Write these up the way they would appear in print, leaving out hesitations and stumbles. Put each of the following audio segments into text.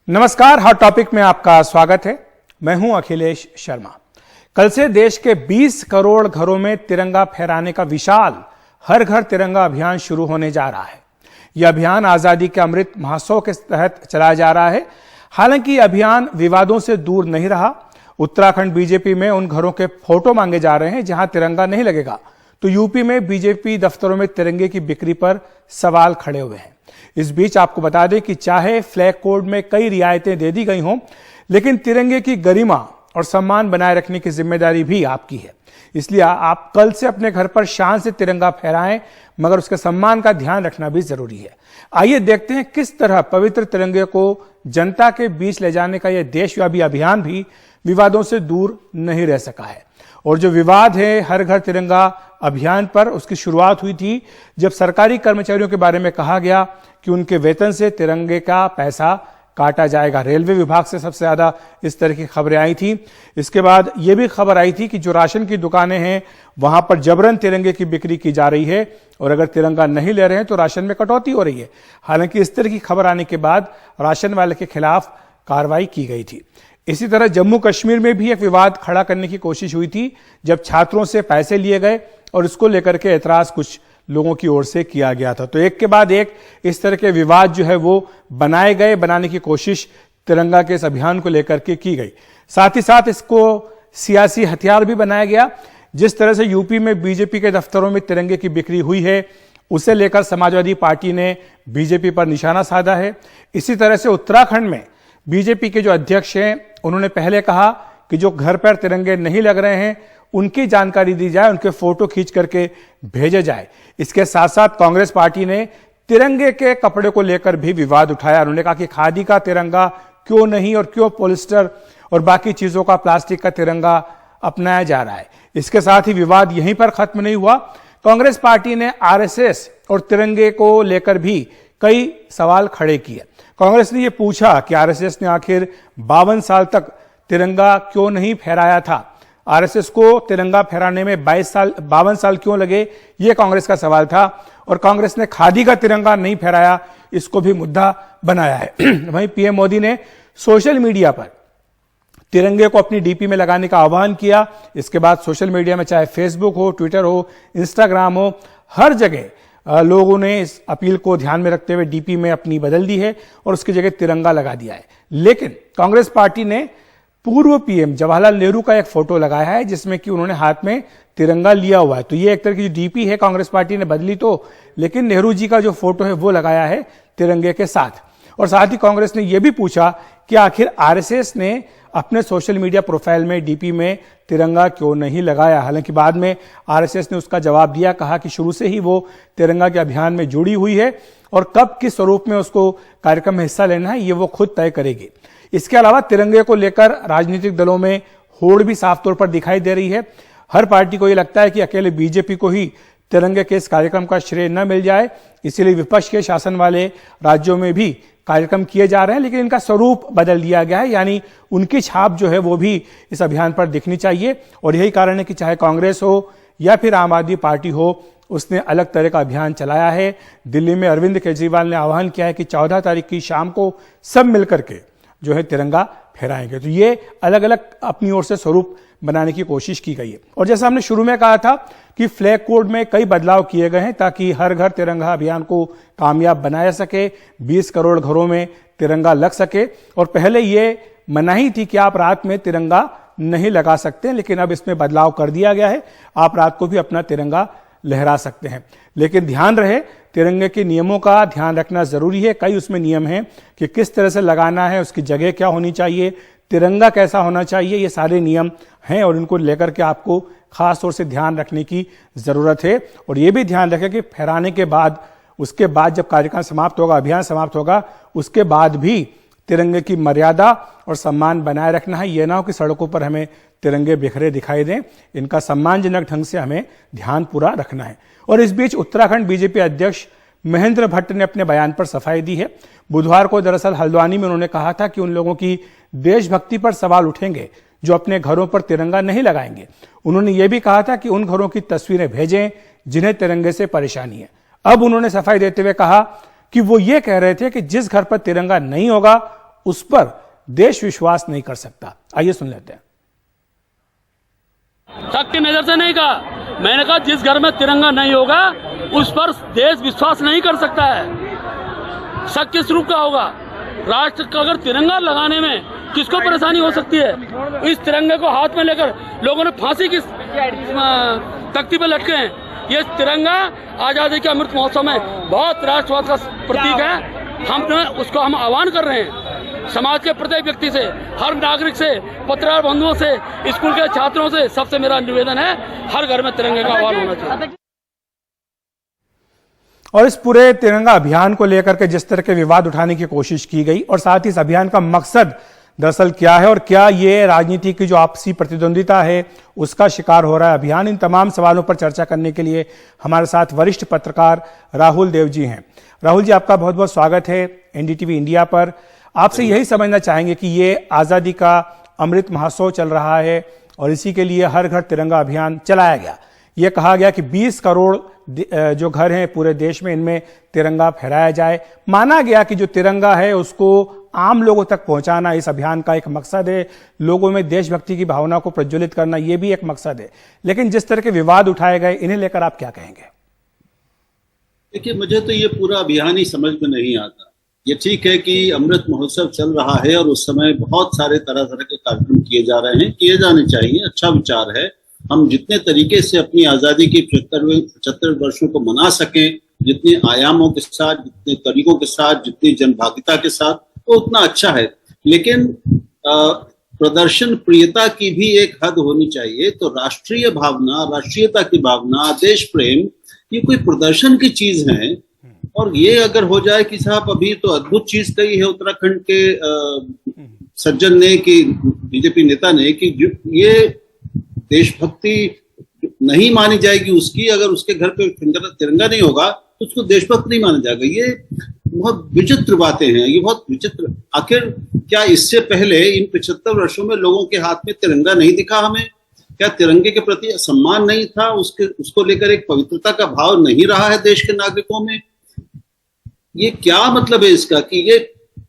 नमस्कार, hot topic में आपका स्वागत है। मैं हूं अखिलेश शर्मा। कल से देश के 20 करोड़ घरों में तिरंगा फहराने का विशाल हर घर तिरंगा अभियान शुरू होने जा रहा है। यह अभियान आजादी के अमृत महोत्सव के तहत चलाया जा रहा है। हालांकि यह अभियान विवादों से दूर नहीं रहा। उत्तराखंड बीजेपी में उन घरों के फोटो मांगे जा रहे हैं जहां तिरंगा नहीं लगेगा, तो यूपी में बीजेपी दफ्तरों में तिरंगे की बिक्री पर सवाल खड़े हुए हैं। इस बीच आपको बता दें कि चाहे फ्लैग कोड में कई रियायतें दे दी गई हों, लेकिन तिरंगे की गरिमा और सम्मान बनाए रखने की जिम्मेदारी भी आपकी है। इसलिए आप कल से अपने घर पर शान से तिरंगा फहराएं, मगर उसके सम्मान का ध्यान रखना भी जरूरी है। आइए देखते हैं किस तरह पवित्र तिरंगे को जनता के बीच ले जाने का यह देशव्यापी अभियान भी विवादों से दूर नहीं रह सका है। और जो विवाद है हर घर तिरंगा अभियान पर, उसकी शुरुआत हुई थी जब सरकारी कर्मचारियों के बारे में कहा गया कि उनके वेतन से तिरंगे का पैसा काटा जाएगा। रेलवे विभाग से सबसे ज्यादा इस तरह की खबरें आई थी। इसके बाद यह भी खबर आई थी कि जो राशन की दुकानें हैं वहां पर जबरन तिरंगे की बिक्री की जा रही है और अगर तिरंगा नहीं ले रहे हैं तो राशन में कटौती हो रही है। हालांकि इस तरह की खबर आने के बाद राशन वाले के खिलाफ कार्रवाई की गई थी। इसी तरह जम्मू कश्मीर में भी एक विवाद खड़ा करने की कोशिश हुई थी जब छात्रों से पैसे लिए गए और इसको लेकर के ऐतराज कुछ लोगों की ओर से किया गया था। तो एक के बाद एक इस तरह के विवाद जो है वो बनाने की कोशिश तिरंगा के इस अभियान को लेकर के की गई। साथ ही साथ इसको सियासी हथियार भी बनाया गया। जिस तरह से यूपी में बीजेपी के दफ्तरों में तिरंगे की बिक्री हुई है, उसे लेकर समाजवादी पार्टी ने बीजेपी पर निशाना साधा है। इसी तरह से उत्तराखंड में बीजेपी के जो अध्यक्ष हैं, उन्होंने पहले कहा कि जो घर पर तिरंगे नहीं लग रहे हैं उनकी जानकारी दी जाए, उनके फोटो खींच करके भेजे जाए। इसके साथ साथ कांग्रेस पार्टी ने तिरंगे के कपड़े को लेकर भी विवाद उठाया। उन्होंने कहा कि खादी का तिरंगा क्यों नहीं और क्यों पॉलिस्टर और बाकी चीजों का प्लास्टिक का तिरंगा अपनाया जा रहा है। इसके साथ ही विवाद यहीं पर खत्म नहीं हुआ। कांग्रेस पार्टी ने आरएसएस और तिरंगे को लेकर भी कई सवाल खड़े किए। कांग्रेस ने यह पूछा कि आरएसएस ने आखिर 52 साल तक तिरंगा क्यों नहीं फहराया था। आरएसएस को तिरंगा फहराने में 52 साल क्यों लगे, यह कांग्रेस का सवाल था। और कांग्रेस ने खादी का तिरंगा नहीं फहराया, इसको भी मुद्दा बनाया है। वहीं पीएम मोदी ने सोशल मीडिया पर तिरंगे को अपनी डीपी में लगाने का आह्वान किया। इसके बाद सोशल मीडिया में चाहे फेसबुक हो, ट्विटर हो, इंस्टाग्राम हो, हर जगह लोगों ने इस अपील को ध्यान में रखते हुए डीपी में अपनी बदल दी है और उसकी जगह तिरंगा लगा दिया है। लेकिन कांग्रेस पार्टी ने पूर्व पीएम जवाहरलाल नेहरू का एक फोटो लगाया है जिसमें कि उन्होंने हाथ में तिरंगा लिया हुआ है। तो ये एक तरह की जो डीपी है कांग्रेस पार्टी ने बदली तो, लेकिन नेहरू जी का जो फोटो है वो लगाया है तिरंगे के साथ। और साथ ही कांग्रेस ने यह भी पूछा कि आखिर आरएसएस ने अपने सोशल मीडिया प्रोफाइल में डीपी में तिरंगा क्यों नहीं लगाया। हालांकि बाद में आरएसएस ने उसका जवाब दिया, कहा कि शुरू से ही वो तिरंगा के अभियान में जुड़ी हुई है और कब किस स्वरूप में उसको कार्यक्रम में हिस्सा लेना है ये वो खुद तय करेगी। इसके अलावा तिरंगे को लेकर राजनीतिक दलों में होड़ भी साफ तौर पर दिखाई दे रही है। हर पार्टी को यह लगता है कि अकेले बीजेपी को ही तिरंगे के इस कार्यक्रम का श्रेय न मिल जाए, इसीलिए विपक्ष के शासन वाले राज्यों में भी कार्यक्रम किए जा रहे हैं, लेकिन इनका स्वरूप बदल दिया गया है। यानी उनकी छाप जो है वो भी इस अभियान पर दिखनी चाहिए। और यही कारण है कि चाहे कांग्रेस हो या फिर आम आदमी पार्टी हो, उसने अलग तरह का अभियान चलाया है। दिल्ली में अरविंद केजरीवाल ने आह्वान किया है कि 14 तारीख की शाम को सब मिलकर के जो है तिरंगा फहराएंगे। तो ये अलग अलग अपनी ओर से स्वरूप बनाने की कोशिश की गई है। और जैसा हमने शुरू में कहा था कि फ्लैग कोड में कई बदलाव किए गए हैं ताकि हर घर तिरंगा अभियान को कामयाब बनाया सके, 20 करोड़ घरों में तिरंगा लग सके। और पहले ये मनाही थी कि आप रात में तिरंगा नहीं लगा सकते, लेकिन अब इसमें बदलाव कर दिया गया है, आप रात को भी अपना तिरंगा लहरा सकते हैं। लेकिन ध्यान रहे, तिरंगे के नियमों का ध्यान रखना जरूरी है। कई उसमें नियम हैं कि किस तरह से लगाना है, उसकी जगह क्या होनी चाहिए, तिरंगा कैसा होना चाहिए, ये सारे नियम हैं और इनको लेकर के आपको खास तौर से ध्यान रखने की जरूरत है। और ये भी ध्यान रखें कि फहराने के बाद, उसके बाद जब कार्यक्रम समाप्त होगा, अभियान समाप्त होगा, उसके बाद भी तिरंगे की मर्यादा और सम्मान बनाए रखना है। यह ना हो कि सड़कों पर हमें तिरंगे बिखरे दिखाई दें, इनका सम्मानजनक ढंग से हमें ध्यान पूरा रखना है। और इस बीच उत्तराखंड बीजेपी अध्यक्ष महेंद्र भट्ट ने अपने बयान पर सफाई दी है। बुधवार को दरअसल हल्द्वानी में उन्होंने कहा था कि उन लोगों की देशभक्ति पर सवाल उठेंगे जो अपने घरों पर तिरंगा नहीं लगाएंगे। उन्होंने ये भी कहा था कि उन घरों की तस्वीरें भेजें जिन्हें तिरंगे से परेशानी है। अब उन्होंने सफाई देते हुए कहा कि वो ये कह रहे थे कि जिस घर पर तिरंगा नहीं होगा उस पर देश विश्वास नहीं कर सकता। आइए सुन लेते हैं। शक की नजर से नहीं कहा, मैंने कहा जिस घर में तिरंगा नहीं होगा उस पर देश विश्वास नहीं कर सकता है। शक किस रूप का होगा? राष्ट्र का अगर तिरंगा लगाने में किसको परेशानी हो सकती है? इस तिरंगे को हाथ में लेकर लोगों ने फांसी की तख्ती पर लटके हैं। ये तिरंगा आजादी के अमृत महोत्सव में बहुत राष्ट्रवाद का प्रतीक है। हम उसको आह्वान कर रहे हैं समाज के प्रत्येक व्यक्ति से, हर नागरिक से, पत्रकार बंधुओं से, स्कूल के छात्रों से, सबसे मेरा निवेदन है हर घर में तिरंगे का आह्वान होना चाहिए। और इस पूरे तिरंगा अभियान को लेकर के जिस तरह के विवाद उठाने की कोशिश की गई और साथ ही इस अभियान का मकसद दरअसल क्या है और क्या ये राजनीति की जो आपसी प्रतिद्वंदिता है उसका शिकार हो रहा है अभियान, इन तमाम सवालों पर चर्चा करने के लिए हमारे साथ वरिष्ठ पत्रकार राहुल देव जी हैं। राहुल जी, आपका बहुत बहुत स्वागत है एनडीटीवी इंडिया पर। आपसे यही समझना चाहेंगे कि ये आज़ादी का अमृत महोत्सव चल रहा है और इसी के लिए हर घर तिरंगा अभियान चलाया गया। ये कहा गया कि 20 करोड़ जो घर हैं पूरे देश में, इनमें तिरंगा फहराया जाए। माना गया कि जो तिरंगा है उसको आम लोगों तक पहुंचाना इस अभियान का एक मकसद है, लोगों में देशभक्ति की भावना को प्रज्वलित करना ये भी एक मकसद है। लेकिन जिस तरह के विवाद उठाए गए, इन्हें लेकर आप क्या कहेंगे? देखिए, मुझे तो ये पूरा अभियान ही समझ में नहीं आता। ये ठीक है कि अमृत महोत्सव चल रहा है और उस समय बहुत सारे तरह तरह के कार्यक्रम किए जा रहे हैं, किए जाने चाहिए, अच्छा विचार है। हम जितने तरीके से अपनी आजादी के 75 वर्षों को मना सकें, जितने आयामों के साथ, जितने तरीकों के साथ, जितनी जनभागिता के साथ, वो उतना अच्छा है। लेकिन प्रदर्शन प्रियता की भी एक हद होनी चाहिए। तो राष्ट्रीय भावना, राष्ट्रीयता की भावना, देश प्रेम, ये कोई प्रदर्शन की चीज है। और ये अगर हो जाए कि साहब, अभी तो अद्भुत चीज कही है उत्तराखंड के सज्जन ने, कि बीजेपी नेता ने, कि ये देशभक्ति नहीं मानी जाएगी उसकी, अगर उसके घर पे तिरंगा नहीं होगा तो उसको देशभक्त नहीं माना जाएगा। ये बहुत विचित्र बातें हैं, ये बहुत विचित्र। आखिर क्या इससे पहले इन 75 वर्षों में लोगों के हाथ में तिरंगा नहीं दिखा हमें? क्या तिरंगे के प्रति सम्मान नहीं था? उसको लेकर एक पवित्रता का भाव नहीं रहा है देश के नागरिकों में? ये क्या मतलब है इसका कि ये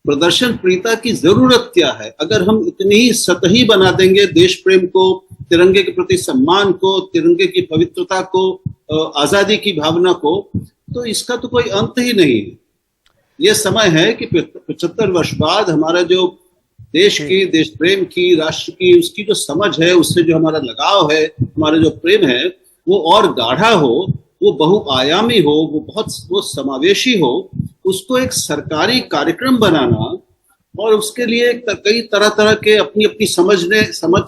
प्रदर्शन प्रियता की जरूरत क्या है? अगर हम इतनी ही सतही बना देंगे देश प्रेम को, तिरंगे के प्रति सम्मान को, तिरंगे की पवित्रता को, आजादी की भावना को, तो इसका तो कोई अंत ही नहीं है। ये समय है कि 75 वर्ष बाद हमारा जो देश की, देश प्रेम की, राष्ट्र की, उसकी जो समझ है, उससे जो हमारा लगाव है, हमारा जो प्रेम है, वो और गाढ़ा हो, वो बहुआयामी हो, वो समावेशी हो। उसको एक सरकारी कार्यक्रम बनाना और उसके लिए कई तरह तरह के अपनी अपनी समझ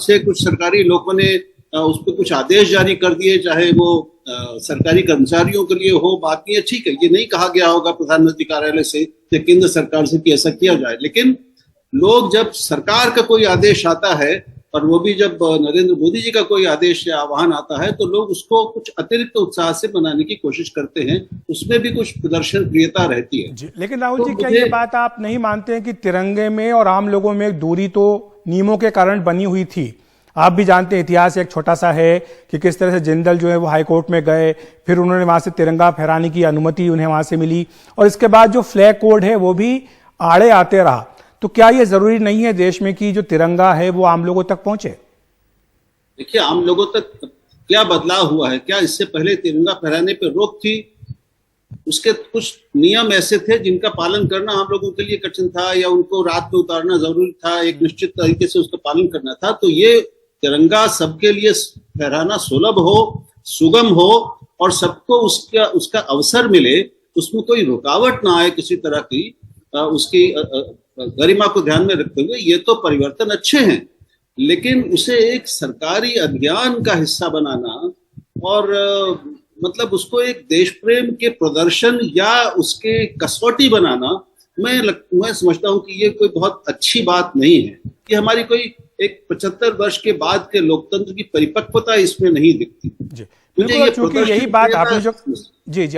से कुछ सरकारी लोगों ने उस पर कुछ आदेश जारी कर दिए, चाहे वो सरकारी कर्मचारियों के लिए हो, बात नहीं है, ठीक है। ये नहीं कहा गया होगा प्रधानमंत्री कार्यालय से या केंद्र सरकार से कि ऐसा किया जाए। लेकिन लोग, जब सरकार का कोई आदेश आता है, और वो भी जब नरेंद्र मोदी जी का कोई आदेश या आह्वान आता है, तो लोग उसको कुछ अतिरिक्त उत्साह से बनाने की कोशिश करते हैं। उसमें भी कुछ प्रदर्शन प्रियता रहती है जी। लेकिन राहुल जी, क्या ये बात आप नहीं मानते हैं कि तिरंगे में और आम लोगों में एक दूरी तो नियमों के कारण बनी हुई थी? आप भी जानते हैं, इतिहास एक छोटा सा है कि किस तरह से जिंदल जो है वो हाईकोर्ट में गए, फिर उन्होंने वहां से तिरंगा फहराने की अनुमति उन्हें वहां से मिली, और इसके बाद जो फ्लैग कोड है वो भी आड़े आते रहा। तो क्या ये जरूरी नहीं है देश में कि जो तिरंगा है वो आम लोगों तक पहुंचे? देखिए, आम लोगों तक क्या बदलाव हुआ है? क्या इससे पहले तिरंगा फहराने पर रोक थी? उसके कुछ नियम ऐसे थे जिनका पालन करना हम लोगों के लिए कठिन था, या उनको रात में उतारना जरूरी था, एक निश्चित तरीके से उसका पालन करना था। तो ये तिरंगा सबके लिए फहराना सुलभ हो, सुगम हो, और सबको उसका अवसर मिले, उसमें कोई रुकावट ना आए किसी तरह की, उसकी गरिमा को ध्यान में रखते हुए, ये तो परिवर्तन अच्छे हैं। लेकिन उसे एक सरकारी अभियान का हिस्सा बनाना और मतलब उसको एक देश प्रेम के प्रदर्शन या उसके कसौटी बनाना, मैं समझता हूं कि ये कोई बहुत अच्छी बात नहीं है। कि हमारी कोई एक 75 वर्ष के बाद के लोकतंत्र की परिपक्वता इसमें नहीं दिखती। बिल्कुल, चूंकि यही बात आपने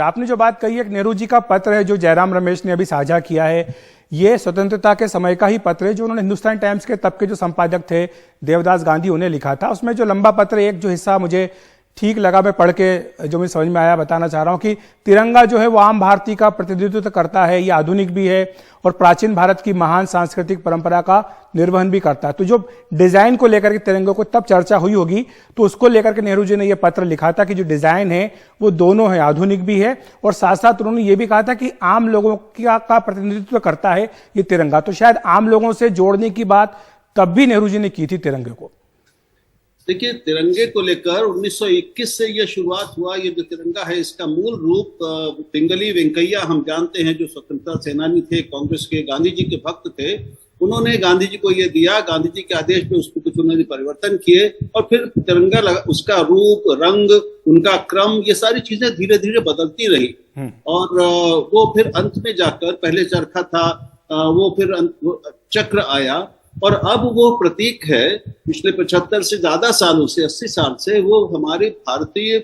आपने जो बात कही, एक नेहरू जी का पत्र है जो जयराम रमेश ने अभी साझा किया है। ये स्वतंत्रता के समय का ही पत्र है जो उन्होंने हिंदुस्तान टाइम्स के तब के जो संपादक थे देवदास गांधी, उन्हें लिखा था। उसमें जो लंबा पत्र, एक जो हिस्सा मुझे ठीक लगा, मैं पढ़ के जो मुझे समझ में आया बताना चाह रहा हूं कि तिरंगा जो है वो आम भारतीय का प्रतिनिधित्व करता है, ये आधुनिक भी है और प्राचीन भारत की महान सांस्कृतिक परंपरा का निर्वहन भी करता है। तो जो डिजाइन को लेकर के तिरंगे को तब चर्चा हुई होगी तो उसको लेकर के नेहरू जी ने यह पत्र लिखा था कि जो डिजाइन है वो दोनों है, आधुनिक भी है और साथ साथ उन्होंने ये भी कहा था कि आम लोगों का प्रतिनिधित्व करता है ये तिरंगा। तो शायद आम लोगों से जोड़ने की बात तब भी नेहरू जी ने की थी तिरंगे को। देखिए, तिरंगे को लेकर 1921 से यह शुरुआत हुआ। ये जो तिरंगा है इसका मूल रूप पिंगली वेंकैया, हम जानते हैं, जो स्वतंत्रता सेनानी थे, कांग्रेस के, गांधी जी के भक्त थे, उन्होंने गांधी जी को ये दिया। गांधी जी के आदेश पे उसको कुछ उन्होंने परिवर्तन किए और फिर तिरंगा लगा, उसका रूप, रंग, उनका क्रम, ये सारी चीजें धीरे धीरे बदलती रही और वो फिर अंत में जाकर, पहले चरखा था, वो फिर चक्र आया और अब वो प्रतीक है। पिछले 75 से ज्यादा सालों से, 80 साल से वो हमारे भारतीय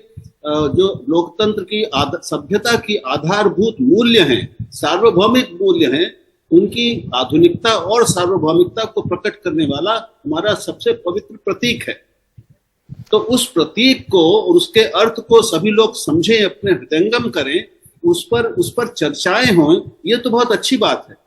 जो लोकतंत्र की सभ्यता की आधारभूत मूल्य हैं, सार्वभौमिक मूल्य हैं, उनकी आधुनिकता और सार्वभौमिकता को प्रकट करने वाला हमारा सबसे पवित्र प्रतीक है। तो उस प्रतीक को और उसके अर्थ को सभी लोग समझें, अपने हृदयंगम करें, उस पर चर्चाएं हों, ये तो बहुत अच्छी बात है।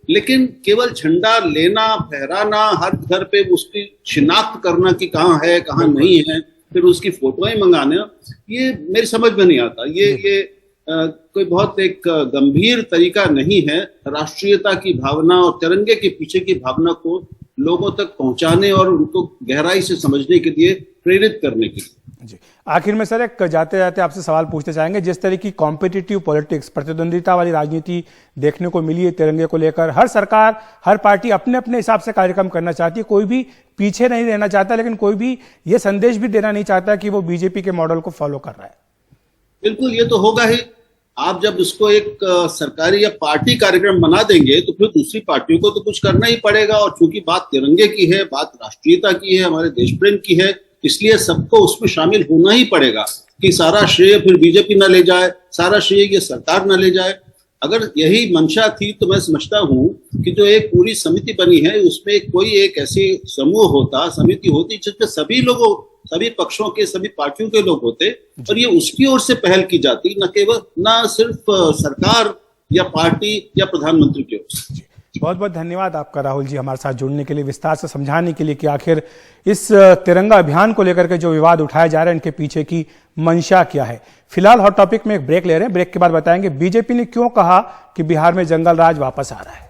लेकिन केवल झंडा लेना, फहराना, हर घर पे उसकी शिनाख्त करना कि कहाँ है, कहाँ नहीं है, फिर उसकी फोटोएं मंगाना, ये मेरी समझ में नहीं आता। ये कोई बहुत एक गंभीर तरीका नहीं है राष्ट्रीयता की भावना और तिरंगे के पीछे की भावना को लोगों तक पहुंचाने और उनको गहराई से समझने के लिए प्रेरित करने के लिए। जी, आखिर में सर एक जाते जाते आपसे सवाल पूछते चाहेंगे, जिस तरह की कॉम्पिटिटिव पॉलिटिक्स, प्रतिद्वंदिता वाली राजनीति देखने को मिली है तिरंगे को लेकर, हर सरकार, हर पार्टी अपने अपने हिसाब से कार्यक्रम करना चाहती है, कोई भी पीछे नहीं रहना चाहता, लेकिन कोई भी ये संदेश भी देना नहीं चाहता कि वो बीजेपी के मॉडल को फॉलो कर रहा है। बिल्कुल, ये तो होगा ही। आप जब इसको एक सरकारी या पार्टी कार्यक्रम बना देंगे तो फिर दूसरी पार्टियों को तो कुछ करना ही पड़ेगा। और चूंकि बात तिरंगे की है, बात राष्ट्रीयता की है, हमारे देश प्रेम की है, इसलिए सबको उसमें शामिल होना ही पड़ेगा कि सारा श्रेय फिर बीजेपी ना ले जाए, सारा श्रेय ये सरकार ना ले जाए। अगर यही मंशा थी तो मैं समझता हूं कि जो एक पूरी समिति बनी है उसमें कोई एक ऐसी समूह होता, समिति होती जिसमें सभी लोगों, सभी पक्षों के, सभी पार्टियों के लोग होते और ये उसकी ओर से पहल की जाती, न सिर्फ सरकार या पार्टी या प्रधानमंत्री की ओर से। बहुत बहुत धन्यवाद आपका राहुल जी, हमारे साथ जुड़ने के लिए, विस्तार से समझाने के लिए कि आखिर इस तिरंगा अभियान को लेकर के जो विवाद उठाए जा रहे हैं इनके पीछे की मंशा क्या है। फिलहाल हॉट टॉपिक में एक ब्रेक ले रहे हैं, ब्रेक के बाद बताएंगे बीजेपी ने क्यों कहा कि बिहार में जंगल राज वापस आ रहा है।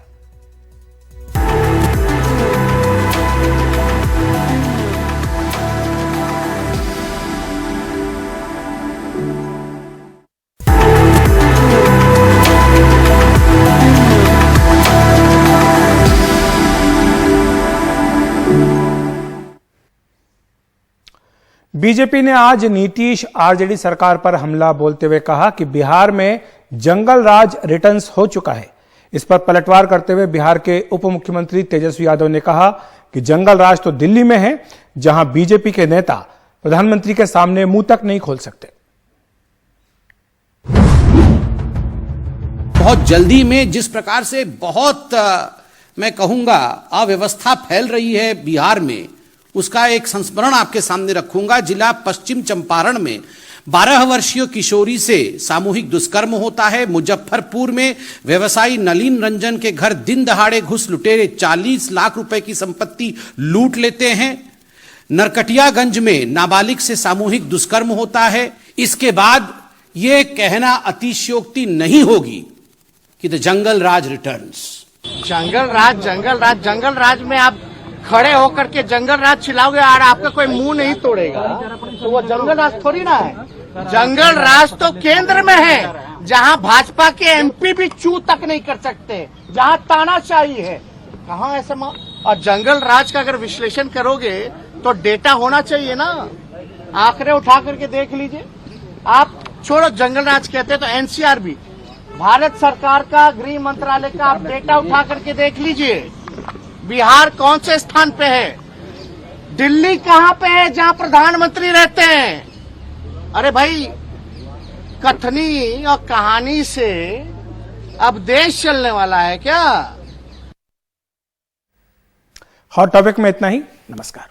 बीजेपी ने आज नीतीश आरजेडी सरकार पर हमला बोलते हुए कहा कि बिहार में जंगल राज रिटर्न्स हो चुका है। इस पर पलटवार करते हुए बिहार के उप मुख्यमंत्री तेजस्वी यादव ने कहा कि जंगल राज तो दिल्ली में है, जहां बीजेपी के नेता प्रधानमंत्री के सामने मुंह तक नहीं खोल सकते। बहुत जल्दी में जिस प्रकार से बहुत मैं कहूंगा अव्यवस्था फैल रही है बिहार में, उसका एक संस्मरण आपके सामने रखूंगा। जिला पश्चिम चंपारण में 12 वर्षीय किशोरी से सामूहिक दुष्कर्म होता है। मुजफ्फरपुर में व्यवसायी नलिन रंजन के घर दिन दहाड़े घुस लुटेरे 40 लाख रुपए की संपत्ति लूट लेते हैं। नरकटियागंज में नाबालिग से सामूहिक दुष्कर्म होता है। इसके बाद यह कहना अतिशयोक्ति नहीं होगी कि द जंगल राज रिटर्न्स। जंगल राज में आप खड़े होकर के जंगल राज चिल्लाओगे और आपका कोई मुंह नहीं तोड़ेगा तो वो जंगल राज थोड़ी ना है। जंगल राज तो केंद्र में है, जहां भाजपा के एमपी भी चू तक नहीं कर सकते, जहां तानाशाही है। कहां ऐसा और जंगल राज का अगर विश्लेषण करोगे तो डेटा होना चाहिए ना, आंकड़े उठा करके देख लीजिए। आप छोड़ो जंगल राज कहते तो एनसीआरबी, भारत सरकार का गृह मंत्रालय का आप डेटा उठा करके देख लीजिए। बिहार कौन से स्थान पे है, दिल्ली कहां पे है जहां प्रधानमंत्री रहते हैं। अरे भाई, कथनी और कहानी से अब देश चलने वाला है क्या। हॉट टॉपिक में इतना ही, नमस्कार।